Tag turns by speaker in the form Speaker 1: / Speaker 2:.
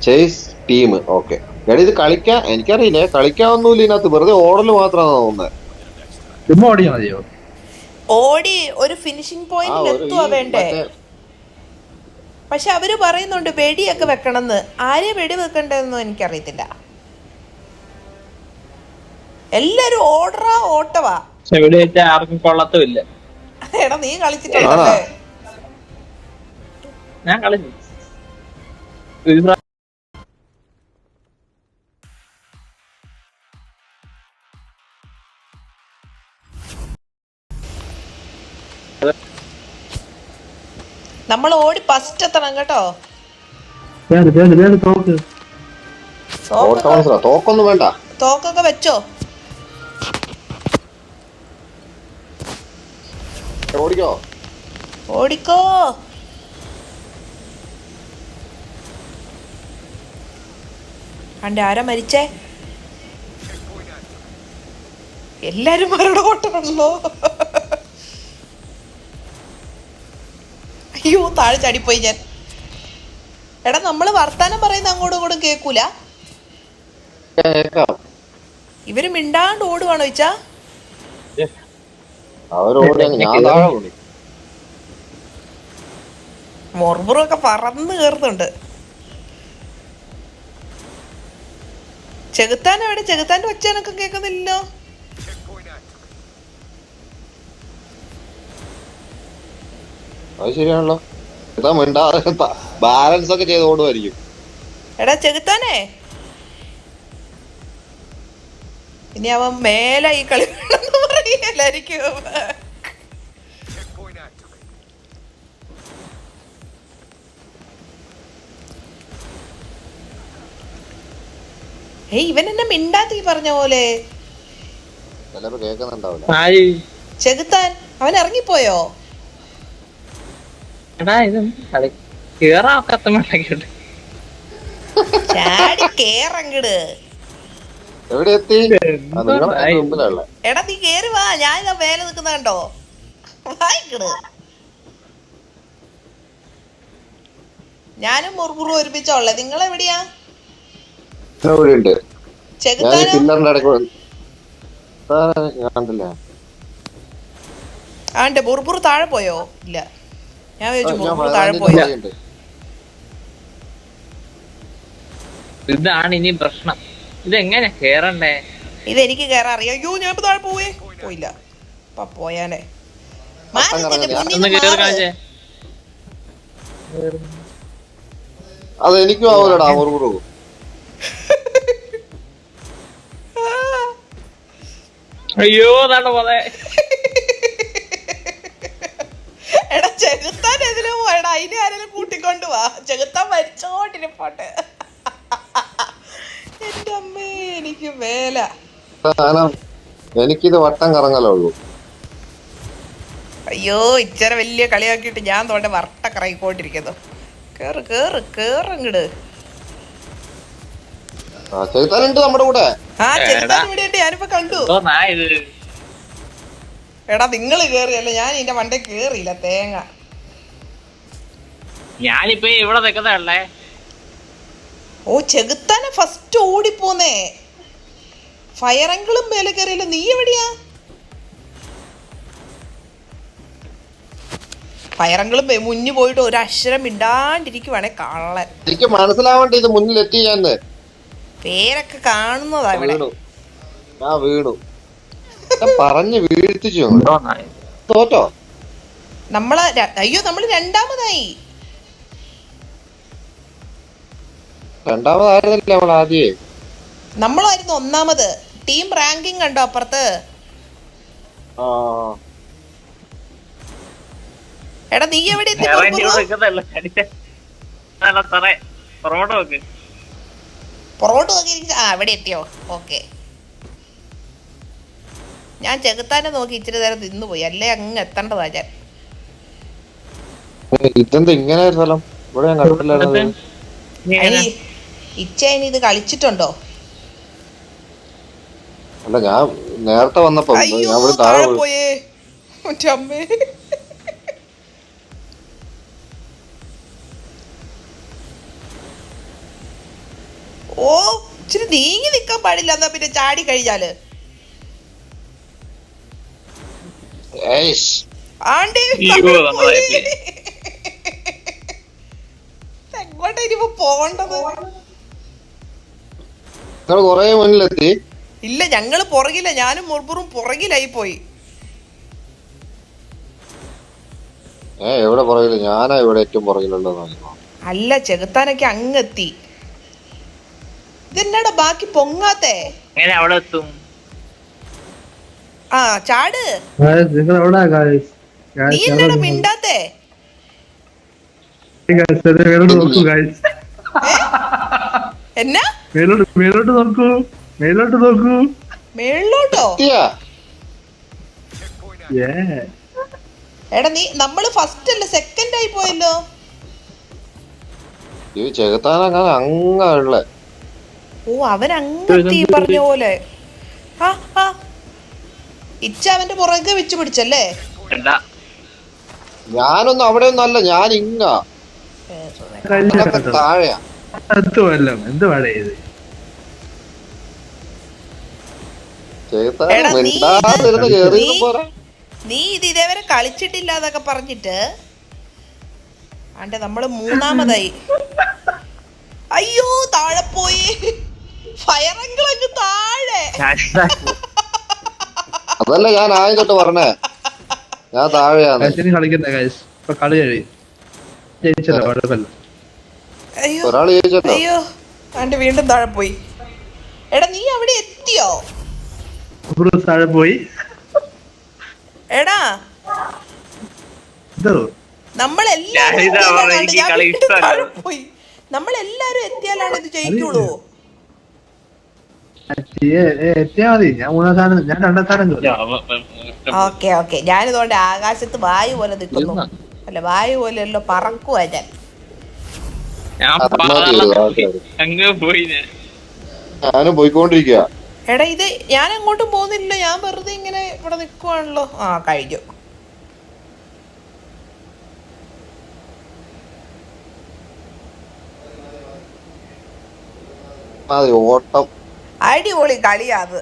Speaker 1: Chase team. Okay. എടാ ഇത് കളിക്കാൻ എനിക്കറിയില്ലേ, കളിക്കാനൊന്നുമില്ല ഇതിനകത്ത്, വെറുതെ ഓടല് മാത്രമാണ് തോന്നുന്നത്.
Speaker 2: ചുമ്മാ ഓടിയാ മതിയോ?
Speaker 3: ഓടി ഒരു ഫിനിഷിംഗ്
Speaker 1: ആ
Speaker 3: പോയിന്റിൽ
Speaker 1: ഒരു ഈ
Speaker 3: എത്തുക വേണ്ടേ?
Speaker 1: മറ്റേ
Speaker 3: പക്ഷെ അവര് പറയുന്നുണ്ട് വെടിയൊക്കെ വെക്കണമെന്ന്. ആരെ വെടി വെക്കണ്ടെന്നൊന്നും എനിക്കറിയത്തില്ല. എല്ലാരും ഓടറാ ഓട്ടവാ.
Speaker 2: ഇവിടെ വെച്ച ആർക്കും കൊള്ളത്തുമില്ല.
Speaker 3: എടാ നീ
Speaker 1: ആണാ?
Speaker 3: കളിച്ചിട്ടുണ്ടല്ലേ?
Speaker 2: ഞാൻ കളിച്ചു ഒരു പ്രാ-
Speaker 3: നമ്മൾ ഓടി ഫസ്റ്റ് എത്തണം കേട്ടോ.
Speaker 2: തോക്ക്
Speaker 3: തോക്കൊക്കെ
Speaker 1: തോക്കൊന്നും വേണ്ട.
Speaker 3: തോക്കൊക്കെ വെച്ചോ.
Speaker 1: ഓടിക്കോ.
Speaker 3: ഓടിക്കോ. അണ്ട് ആരാ മരിച്ചേ? എല്ലാരും മരുടെ ഓട്ടമാണല്ലോ. അയ്യോ താഴെ ചാടിപ്പോയി ഞാൻ. എടാ നമ്മള് വർത്താനം പറയുന്ന അങ്ങോട്ടും ഇങ്ങോട്ടും കേക്കൂല.
Speaker 1: കേക്കാം.
Speaker 3: ഇവര് മിണ്ടാണ്ട് ഓടുവാണോ ചോദിച്ചാ?
Speaker 1: അവരോടി ഞാൻ താഴെ ഓടി.
Speaker 3: മൊർബുറൊക്കെ പറന്ന് കയറുന്നുണ്ട്. ചെകുത്താൻ എവിടെ? ചെകുത്താന്റെ ഒച്ചനൊക്കെ കേൾക്കുന്നില്ലല്ലോ.
Speaker 1: അത് ശരിയാണല്ലോ. എന്താ മിണ്ടാതെ ബാലൻസ് ഒക്കെ ചെയ്ത് ഓടുമായിരിക്കും.
Speaker 3: എടാ ചെകുത്താനേ, ഇനി അവൻ മേലെ ഈ കളി വേണമെന്ന് പറയല്ലായിരിക്കും. ഏയ് ഇവൻ എന്നെ മിണ്ടാത്തി പറഞ്ഞ പോലെ.
Speaker 1: ചിലപ്പോ കേക്കുന്നുണ്ടാവില്ല.
Speaker 3: ചെകുത്താൻ അവൻ ഇറങ്ങിപ്പോയോ?
Speaker 2: എടാ ഇത് കേറാക്കത്തോണ്ട്
Speaker 3: ചാടി കേറങ്ങട്.
Speaker 1: എവിടെ എത്തി? മുമ്പിലുള്ള
Speaker 3: എടാ നീ കേറി വാ, ഞാൻ ഇതാ മേലെ നിക്കുന്ന കണ്ടോ? വായിക്കട്. ഞാനും മുറുമുറു ഒരുമിച്ചോളെ. നിങ്ങൾ എവിടെയാ?
Speaker 1: ഉണ്ട്. ഞാൻ
Speaker 3: ചെകുത്താനോ?
Speaker 1: പില്ലറിന്റെ ഇടയ്ക്ക് കണ്ടില്ല.
Speaker 3: ആണ്ടെ മുറുമുറു താഴെ പോയോ? ഇല്ല, ഞാൻ വിചാരിച്ചു
Speaker 1: ഞാൻ
Speaker 3: മുറുമുറു താഴെ പോയോ.
Speaker 2: ഇതാണ് ഇനി പ്രശ്നം. ഇതെങ്ങനെ കേറണ്ടേ?
Speaker 3: ഇതെനിക്ക് കേറാൻ അറിയാം. അയ്യോ ഞാൻ ഇപ്പൊ താഴെ പോവേ. പോയില്ല. അപ്പൊ പോയാനെ.
Speaker 1: അതെനിക്കും ആവൂലടാ മുറുമുറു.
Speaker 2: അയ്യോ അതാണ് പോലെ.
Speaker 3: എടാ ചെകുത്താൻ എതിലും പോയടാ. അതിനെ ആരെങ്കിലും കൂട്ടിക്കൊണ്ട് വാ. ചെകുത്താൻ മരിച്ചോണ്ടിരിപ്പോട്ടെ. എന്റെ അമ്മേ എനിക്ക് വേല.
Speaker 1: എനിക്കിത് വട്ടം കറങ്ങലുള്ളൂ.
Speaker 3: അയ്യോ ഇച്ചര വലിയ കളിയാക്കിയിട്ട് ഞാൻ തോട്ടെ വട്ട കറങ്ങിക്കൊണ്ടിരിക്കുന്നു. കേറ് കേറ് കേറങ്ങട്.
Speaker 1: ചെറുത്താനുണ്ട് നമ്മുടെ കൂടെ.
Speaker 3: ആ ചെറുത്താൻ ഇവിടെ ഉണ്ട്, ഞാനിപ്പോ കണ്ടു. എടാ നിങ്ങള് കേറിയല്ലേ, ഞാൻ ഇതിന്റെ മണ്ടേ കേറിയില്ല തേങ്ങ.
Speaker 2: ഞാനിപ്പോ ഇവിടെ നിൽക്കുന്നേ.
Speaker 3: ഓ ചെകുത്താനെ ഫസ്റ്റ് ഓടിപ്പോന്നേ. ഫയറെങ്കിലും മേലെ കയറിയല്ലോ. നീ എവിടെയാ? ഫയറെങ്കിലും മുന്നിൽ പോയിട്ട് ഒരു അക്ഷരം മിണ്ടാണ്ടിരിക്കുവാണെ കള്ളൻ.
Speaker 1: എനിക്ക് മനസ്സിലാവണ്ട ഇത് മുന്നിലെത്തി. ഞാൻ
Speaker 3: പേരൊക്കെ കാണുന്നതാ ഇവിടെ.
Speaker 1: ഞാൻ വീണു. പറഞ്ഞ് വീഴ്ത്തിച്ചു. തോറ്റോ?
Speaker 3: അയ്യോ നമ്മള് രണ്ടാമതായി.
Speaker 1: രണ്ടാമതായിരുന്നല്ലേ നമ്മൾ ആദ്യേ?
Speaker 3: നമ്മളായിരുന്നു ഒന്നാമത്. ടീം റാങ്കിങ് കണ്ടോ അപ്പുറത്ത്? എടാ നീ എവിടെ എത്തി? പുറകോട്ട് നോക്കി. ആ ഇവിടെ എത്തിയോ? ഓക്കെ. ഞാൻ ചെകുത്താനെ നോക്കി ഇച്ചിരി നേരം തിന്നുപോയി, അല്ലേ അങ്ങ് എത്തേണ്ടതാ ഞാൻ.
Speaker 1: ഇതെന്താ ഇങ്ങനെ ഒരു സ്ഥലം? ഇവിടെ ഞാൻ കണ്ടിട്ടില്ലായിരുന്നു.
Speaker 3: ഇച്ചേനി ഇത് കളിച്ചിട്ടുണ്ടോ?
Speaker 1: അല്ല ഞാൻ നേരത്തെ വന്നപ്പോ
Speaker 3: അയ്യോ താഴെ പോയേ. അമ്മേ ഓ ഇച്ചിരി നീങ്ങി നിക്കാൻ പാടില്ല, എന്നാ പിന്നെ ചാടി കഴിഞ്ഞാല്.
Speaker 1: ഏയ്ഷ്.
Speaker 3: ആണ്ടി
Speaker 2: അയ്യോ, നമ്മളായി പോയി.
Speaker 3: എങ്ങോട്ടാ ഇനിയിപ്പോ പോകേണ്ടത്?
Speaker 1: നിങ്ങൾ കൊറേ മുന്നിലെത്തി.
Speaker 3: ഇല്ല, ഞങ്ങള് പുറകില, ഞാനും മുർബുറും പുറകിലായി പോയി.
Speaker 1: എവിടെ പുറകില്? ഞാനാ ഇവിടെ ഏറ്റവും പുറകിലുള്ളത്.
Speaker 3: അല്ല, ചെകുത്താനൊക്കെ അങ്ങെത്തി. ഇതെന്നാടാ ബാക്കി പൊങ്ങാത്തേ?
Speaker 2: എങ്ങനെ അവിടെ എത്തും?
Speaker 3: ആ ചാട്.
Speaker 4: നിങ്ങൾ എവിടാ guys?
Speaker 3: നീ എന്നാടാ മിണ്ടാത്തേ?
Speaker 4: മേലോട്ട് നോക്കൂ guys.
Speaker 3: ഏ? എന്നാ
Speaker 4: മേലോട്ട് നോക്കൂ, മേലോട്ട് നോക്കൂ.
Speaker 3: മേളിലോട്ടോ?
Speaker 1: എത്തിയാ?
Speaker 4: Yeah.
Speaker 3: എടാ നീ, നമ്മള് ഫസ്റ്റ് അല്ല സെക്കൻഡ് ആയി പോയല്ലോ.
Speaker 1: ഈ ചെകുത്താനങ്ങനെ അങ്ങള്ള.
Speaker 3: ഓ അവൻ അങ്ങെത്തി പറഞ്ഞ പോലെ. ആ ആ ഇച്ച അവന്റെ പുറകെ വെച്ച് പിടിച്ചല്ലേ?
Speaker 2: എന്താ
Speaker 1: ഞാനൊന്നും അവിടെ ഒന്നും അല്ല, ഞാൻ ഇങ്ങാ താഴെയാ.
Speaker 4: എന്ത് പാടേ ഇത്?
Speaker 1: ചെകുത്താൻ
Speaker 3: എടാ, നീ
Speaker 1: മിണ്ടാതിരുന്ന് കേറി പോരാ.
Speaker 3: നീ ഇത് ഇതേവരെ കളിച്ചിട്ടില്ല എന്നൊക്കെ പറഞ്ഞിട്ട് ആണ്ടെ നമ്മള് മൂന്നാമതായി. അയ്യോ താഴെ പോയി. ഫയറങ്കിൾ അങ്ങ് താഴെ.
Speaker 1: അതല്ല ഞാൻ ആദ്യം തൊട്ട് പറഞ്ഞേ, ഞാൻ താഴെയാണ്.
Speaker 4: ഇനി കളിക്കണ്ട guys. ഇപ്പൊ കളി കഴിയും. ജയിച്ചല്ലോ, കുഴപ്പമില്ല.
Speaker 3: അയ്യോ
Speaker 1: ഒരാള് ചോദിച്ചല്ലോ.
Speaker 3: അയ്യോ ആണ്ടെ വീണ്ടും താഴെ പോയി. എടാ നീ അവിടെ എത്തിയോ?
Speaker 4: ബ്രൂസ് താഴെ പോയി.
Speaker 3: എടാ
Speaker 4: ഇതോ
Speaker 3: നമ്മളെല്ലാരും
Speaker 2: ഞാനിതാ
Speaker 3: എത്തിയാലാണ്
Speaker 2: പറഞ്ഞെ,
Speaker 3: ആണ്ടെ
Speaker 2: എനിക്ക്
Speaker 3: ഞാൻ
Speaker 2: കളി
Speaker 3: വീണ്ടും
Speaker 2: ഇഷ്ടമല്ല.
Speaker 3: താഴെ പോയി. നമ്മളെല്ലാരും എത്തിയാലാണ് ഇത് ജയിക്കുള്ളൂ.
Speaker 4: എത്തിയാ മതി. ഞാൻ മൂന്നാം സ്ഥാനം, ഞാൻ രണ്ടാം സ്ഥാനം കയറി.
Speaker 3: ഓക്കെ ഓക്കെ, ഞാനിതുകൊണ്ട് ആകാശത്ത് വായു പോലെ നിൽക്കുന്നു. അല്ല വായു പോലെയല്ലോ, പറക്കുവാ ഞാൻ.
Speaker 2: ഞാൻ അങ്ങ് പോയി.
Speaker 1: ഞാനും പോയിക്കൊണ്ടിരിക്കുക.
Speaker 3: എടാ ഇത് ഞാൻ അങ്ങോട്ടും പോകുന്നില്ല, ഞാൻ വെറുതെ ഇങ്ങനെ ഇവിടെ നിൽക്കുവാണല്ലോ. ആ കഴിഞ്ഞു.
Speaker 1: ഓട്ടം
Speaker 3: അടിപൊളി കളിയാ അത്.